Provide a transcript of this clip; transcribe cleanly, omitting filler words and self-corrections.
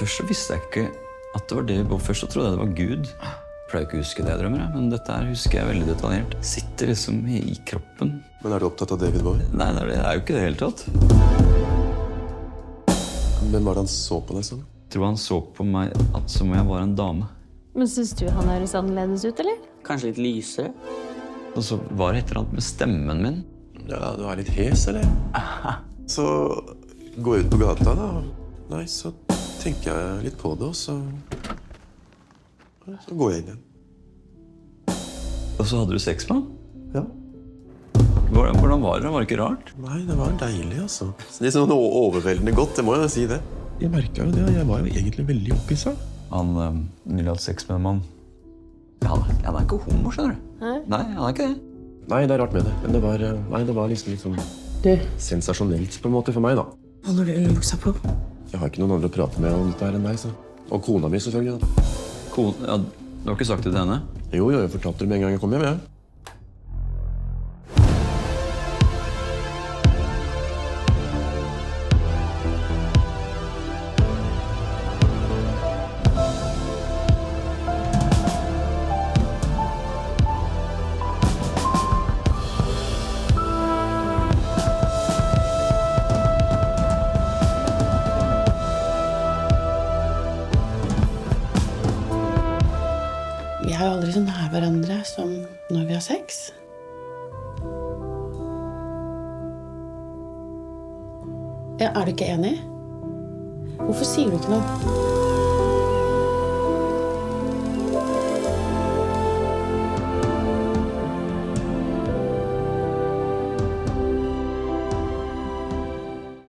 Først så visste jeg ikke at det var det. Først så trodde jeg det var Gud. Jeg pleier ikke å huske det jeg drømmer, men dette her husker jeg veldig detaljert. Sitter liksom i kroppen. Men er du opptatt av David Bowie? Nei, det er jo ikke det hele tatt. Hvem var det han så på deg sånn? Jeg tror han så på meg at som om jeg var en dame. Men synes du han høres annerledes ut, eller? Kanskje litt lysere? Og så var det et eller annet med stemmen min. Ja, du er litt hes, eller? Så gå ut på gata, da. Nei, så tenker jeg litt på det, og så går jeg inn igjen. Og så hadde du sex med han? Ja. Hvordan var det? Var det ikke rart? Nei, det var deilig, altså. Litt sånn overveldende godt, det må jeg si det. Jeg merket jo det, og jeg var jo egentlig veldig opphisset. Han ville hatt sex med en mann. Ja, han er ikke homo, skjønner du. Hæ? Nei, han er ikke det. Nei, det er rart med det. Men det var liksom litt sånn sensasjonelt på en måte for meg, da. Holder du underbuksa på? Jeg har ikke noen andre å prate med om dette her enn deg, så. Og kona mi, selvfølgelig, da. Ja, du har ikke sagt det til henne? Jo, jeg fortalte det med en gang jeg kom hjem, ja. Vi er jo aldri så nær hverandre som når vi har sex. Ja, er du ikke enig? Hvorfor sier du ikke noe?